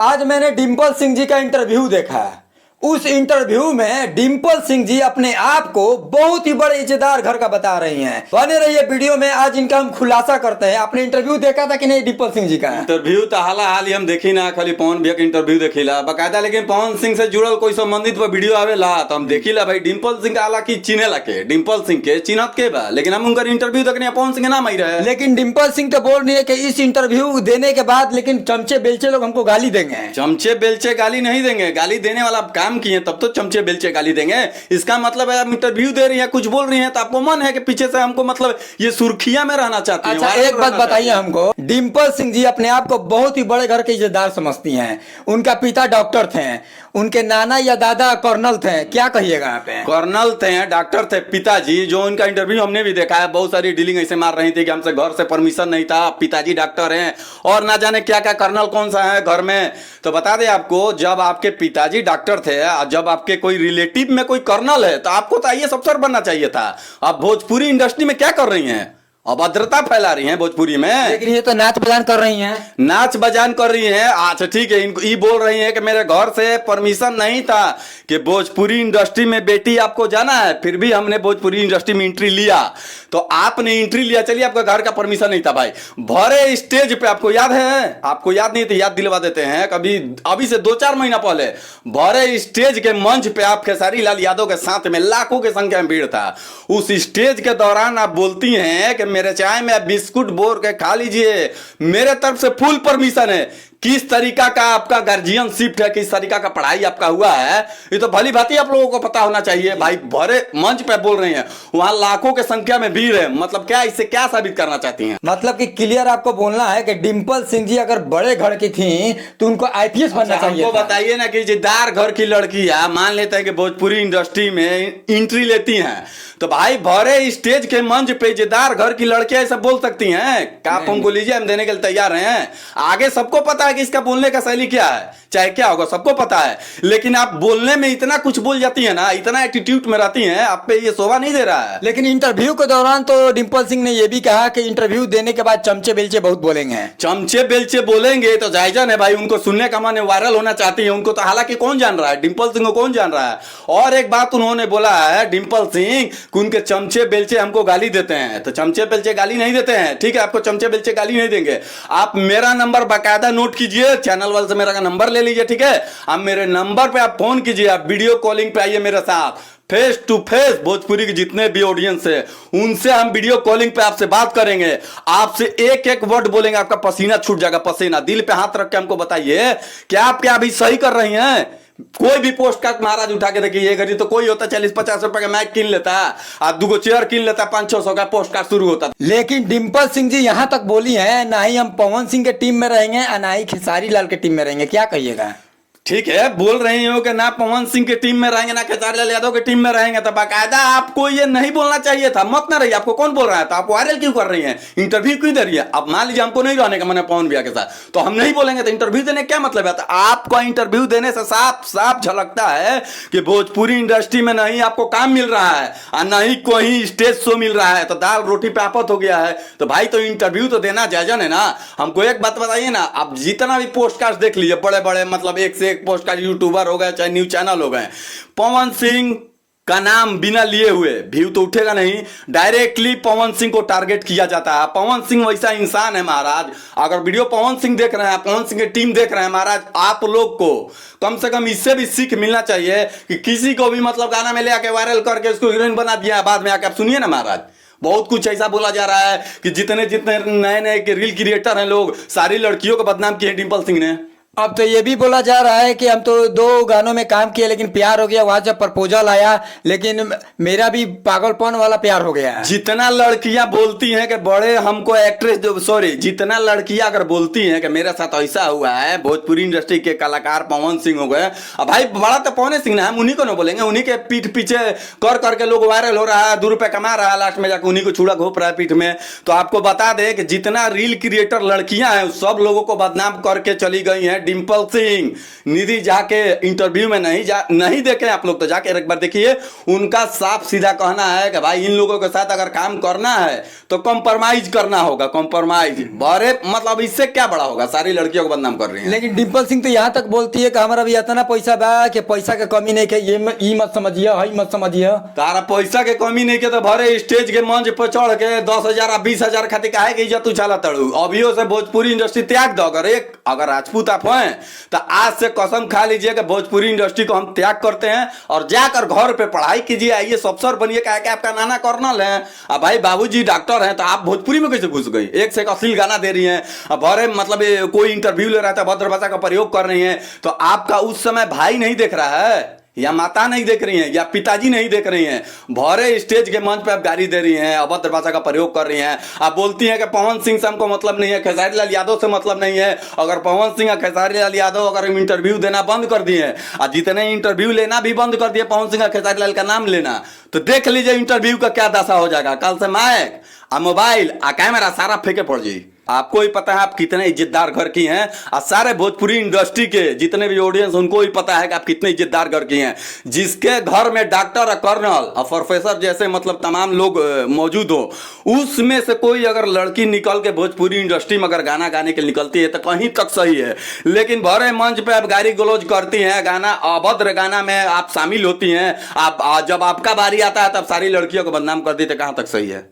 आज मैंने डिम्पल सिंह जी का इंटरव्यू देखा। उस इंटरव्यू में डिम्पल सिंह जी अपने आप को बहुत ही बड़े इज्जतदार घर का बता रही हैं। बने रहिए वीडियो में, आज इनका हम खुलासा करते हैं। आपने इंटरव्यू देखा था कि नहीं डिम्पल सिंह जी का? इंटरव्यू तो हाल ही हम देखी ना, खाली पवन भैया के इंटरव्यू देखीला बकायदा, लेकिन पवन सिंह से जुड़ल कोई संबंधित वीडियो आवेला तो हम देखीला। भाई डिम्पल सिंह का हालांकि चिन्हे लगे, डिम्पल सिंह के चिन्हत के बा, लेकिन हम उनका इंटरव्यू देखने पवन सिंह नाम आई रहे। लेकिन डिम्पल सिंह तो बोल रही है कि इस इंटरव्यू देने के बाद लेकिन चमचे बेलचे लोग हमको गाली देंगे। चमचे बेलचे गाली नहीं देंगे, गाली देने वाला काम किए तब तो चमचे बेलचे गाली देंगे। इसका मतलब है आप इंटरव्यू दे रही हैं, कुछ बोल रही हैं तो आपको मन है कि पीछे से हमको मतलब ये सुर्खिया में रहना चाहती हैं। अच्छा एक बात बताइए हमको, डिम्पल सिंह जी अपने आप को बहुत ही बड़े घर के इज्जतदार समझती हैं। उनका पिता डॉक्टर थे, उनके नाना या दादा कर्नल थे, क्या कहिएगा आप? कर्नल थे, डॉक्टर थे पिताजी। जो उनका इंटरव्यू हमने भी देखा है, बहुत सारी डीलिंग ऐसे मार रही थी कि हमसे घर से परमिशन नहीं था, पिताजी डॉक्टर हैं और ना जाने क्या क्या, कर्नल कौन सा है घर में। तो बता दें आपको, जब आपके पिताजी डॉक्टर थे, जब आपके कोई रिलेटिव में कोई कर्नल है तो आपको तो आईएएस अफसर बनना चाहिए था। आप भोजपुरी इंडस्ट्री में क्या कर रही हैं? अभद्रता फैला रही हैं भोजपुरी में। लेकिन ये तो नाच बजान कर रही हैं। नाच बजान कर रही हैं। अच्छा ठीक है, इनको ये बोल रही हैं कि मेरे घर से परमिशन नहीं था कि भोजपुरी इंडस्ट्री में बेटी आपको जाना है, फिर भी हमने भोजपुरी इंडस्ट्री में एंट्री लिया। तो आपने एंट्री लिया, चलिए आपका घर का परमिशन नहीं था भाई। भरे स्टेज पे, आपको याद है? आपको याद नहीं तो याद दिलवा देते हैं। कभी अभी से 2-4 महीना पहले भरे स्टेज के मंच पे आप खेसारी लाल यादव के साथ में लाखों की संख्या में भीड़ था। उस स्टेज के दौरान आप बोलती हैं कि मेरे चाय में बिस्कुट बोर के खा लीजिए, मेरे तरफ से फुल परमिशन है। किस तरीका का आपका गार्जियनशिप है, किस तरीका का पढ़ाई आपका हुआ है, ये तो भली भांति आप लोगों को पता होना चाहिए भाई। भरे मंच पे बोल रहे हैं, वहां लाखों की संख्या में भीड़ है। मतलब क्या, इससे क्या साबित करना चाहती हैं? मतलब कि क्लियर आपको बोलना है कि डिम्पल सिंह जी अगर बड़े घर की थी तो उनको आईपीएस बनना चाहिए। हमको बताइए ना कि जिद्दार घर की लड़कियां मान लेते हैं कि भोजपुरी इंडस्ट्री में एंट्री लेती हैं, तो भाई भरे स्टेज के मंच पे जिद्दार घर की लड़कियां ऐसा बोल सकती हैं? क्या आप हमको लीजिए, हम देने के लिए तैयार हैं। आगे सबको पता है कि इसका बोलने का शैली क्या है, चाहे क्या होगा सबको पता है, लेकिन आप बोलने में इतना कुछ बोल जाती है ना, इतना एटीट्यूड में रहती हैं, आप पे ये शोभा नहीं दे रहा है। लेकिन इंटरव्यू के दौरान तो डिम्पल सिंह ने यह भी कहा कि इंटरव्यू देने के बाद चमचे बेलचे बहुत बोलेंगे। चमचे बेलचे बोलेंगे तो जायजन है भाई, उनको सुनने का मन है, वायरल होना चाहती है उनको। तो हालांकि कौन जान रहा है, डिम्पल सिंह को कौन जान रहा है। और एक बात उन्होंने बोला है डिम्पल सिंह कि उनके चमचे बेलचे हमको गाली देते हैं। तो चमचे बेलचे गाली नहीं देते हैं, ठीक है, आपको चमचे बेलचे गाली नहीं देंगे। आप मेरा नंबर बाकायदा नोट कीजिए, चैनल वाले से मेरा नंबर ले लीजिए, ठीक है। आप मेरे नंबर पे आप फोन कीजिए, आप वीडियो कॉलिंग पे आइए मेरे साथ, फेस टू फेस। भोजपुरी के जितने भी ऑडियंस है उनसे हम वीडियो कॉलिंग पे आपसे बात करेंगे, आपसे एक एक वर्ड बोलेंगे, आपका पसीना छूट जाएगा, पसीना। दिल पे हाथ रख के हमको बताइए क्या आप क्या अभी सही कर रही हैं? कोई भी पोस्ट कार्ड महाराज उठा के देखिए, ये घड़ी तो कोई होता 40-50 रुपए का मैच किन लेता, आप 2 चेयर किन लेता, 500-600 का पोस्ट कार्ड शुरू होता। लेकिन डिम्पल सिंह जी यहां तक बोली है, ना ही हम पवन सिंह के टीम में रहेंगे और ना ही खेसारी लाल के टीम में रहेंगे, क्या कहिएगा? ठीक है, बोल रही हो कि ना पवन सिंह के टीम में रहेंगे ना खेसारी लाल यादव के टीम में रहेंगे, तो बाकायदा आपको ये नहीं बोलना चाहिए था। मत ना रहिए, आपको कौन बोल रहा है? तो आप वायरल क्यों कर रही हैं, इंटरव्यू क्यों दे रही है? अब मान लीजिए हमको नहीं रहने का मन है पवन भैया के साथ, तो हम नहीं बोलेंगे, तो इंटरव्यू देने क्या मतलब है? तो आपको इंटरव्यू देने से साफ साफ झलकता है कि भोजपुरी इंडस्ट्री में नहीं आपको काम मिल रहा है और ना ही कोई स्टेज शो मिल रहा है, तो दाल रोटी पे आफत हो गया है। तो भाई तो इंटरव्यू तो देना जायजन है ना। हमको एक बात बताइए ना, आप जितना भी पोस्ट कार्ड देख लीजिए, बड़े बड़े मतलब एक से एक पोस्ट कार्ड, यूट्यूबर हो गए चाहे न्यूज चैनल हो गए, पवन सिंह का नाम बिना लिए हुए व्यू तो उठेगा नहीं, डायरेक्टली पवन सिंह को टारगेट किया जाता है। पवन सिंह वैसा इंसान है महाराज। अगर वीडियो पवन सिंह देख रहे हैं, पवन सिंह की टीम देख रहे हैं महाराज, आप लोग को कम से कम इससे भी सीख मिलना चाहिए कि किसी को भी मतलब गाना में ले आके वायरल करके उसको हीरोइन बना दिया, बाद में आके आप सुनिए ना महाराज, बहुत कुछ ऐसा बोला जा रहा है कि जितने जितने नए नए रील क्रिएटर हैं लोग, सारी लड़कियों को बदनाम किए डिम्पल सिंह ने। अब तो ये भी बोला जा रहा है कि हम तो 2 गानों में काम किए लेकिन प्यार हो गया, वहां जब प्रपोजल आया, लेकिन मेरा भी पागलपन वाला प्यार हो गया। जितना लड़कियां बोलती हैं कि बड़े हमको एक्ट्रेस, सॉरी, जितना लड़कियां अगर बोलती हैं कि मेरे साथ ऐसा हुआ है, भोजपुरी इंडस्ट्री के कलाकार पवन सिंह हो गए, अब भाई बड़ा तो पवन सिंह ना, हम उन्हीं को ना बोलेंगे। उन्हीं के पीठ पीछे कर करके लोग वायरल हो रहा है, 2 रुपए कमा रहा है, लास्ट में जाकर उन्हीं को छुड़ा घोप रहा है पीठ में। तो आपको बता दें कि जितना रील क्रिएटर लड़कियां हैं सब लोगों को बदनाम करके चली गई हैं हैं डिम्पल सिंह। निधि झा के इंटरव्यू में नहीं देखे आप लोग तो जाके एक बार देखिए। उनका साफ सीधा कहना है कि भाई इन लोगों के साथ अगर काम करना है तो कॉम्प्रोमाइज करना होगा, कॉम्प्रोमाइज। बड़े मतलब इससे क्या बड़ा होगा, सारी लड़कियों को बदनाम कर रही हैं। लेकिन डिम्पल सिंह तो यहाँ तक बोलती है कि हमारा भी इतना पैसा बा कि पैसा के कमी नहीं है, ये मत समझिए, हई मत समझिए। तारा पैसा के कमी नहीं के तो भरे स्टेज के मंच पर चढ़ के 10,000 20,000 खातिर काहे के इज्जत उछाला तड़ू। अभियो से भोजपुरी इंडस्ट्री त्याग दो। अगर राजपूत आप हैं तो आज से कसम खा लीजिए कि भोजपुरी इंडस्ट्री को हम त्याग करते हैं और जाकर घर पे पढ़ाई कीजिए, आइए अफसर बनिए। क्या आपका नाना कर्नल है, अब भाई बाबूजी डॉक्टर हैं, तो आप भोजपुरी में कैसे घुस गई? एक से एक अश्लील गाना दे रही हैं, अब भरे मतलब कोई इंटरव्यू ले रहा था भद्र भाषा का प्रयोग कर रही हैं, तो आपका उस समय भाई नहीं देख रहा है या माता नहीं देख रही हैं या पिताजी नहीं देख रही हैं? भरे स्टेज के मंच पे आप गाली दे रही हैं, अभद्र भाषा का प्रयोग कर रही हैं। आप बोलती हैं कि पवन सिंह से हमको मतलब नहीं है, खेसारी लाल यादव से मतलब नहीं है। अगर पवन सिंह और खेसारी लाल यादव अगर इंटरव्यू देना बंद कर दिए और जितने इंटरव्यू लेना भी बंद कर दिए पवन सिंह और खेसारी लाल का नाम लेना, तो देख लीजिए इंटरव्यू का क्या दशा हो जाएगा। कल से माइक मोबाइल कैमरा सारा फेंके पड़ जाए। आपको ही पता है आप कितने इज्जतदार घर की हैं और सारे भोजपुरी इंडस्ट्री के जितने भी ऑडियंस उनको ही पता है कि आप कितने इज्जतदार घर की हैं। जिसके घर में डॉक्टर और कर्नल और प्रोफेसर जैसे मतलब तमाम लोग मौजूद हो, उसमें से कोई अगर लड़की निकल के भोजपुरी इंडस्ट्री में अगर गाना गाने के निकलती है तो कहीं तक सही है। लेकिन भरे मंच पे आप गाली गलौज करती हैं, गाना अभद्र गाना में आप शामिल होती हैं। आप जब आपका बारी आता है तब सारी लड़कियों को बदनाम करती है, तो कहाँ तक सही है?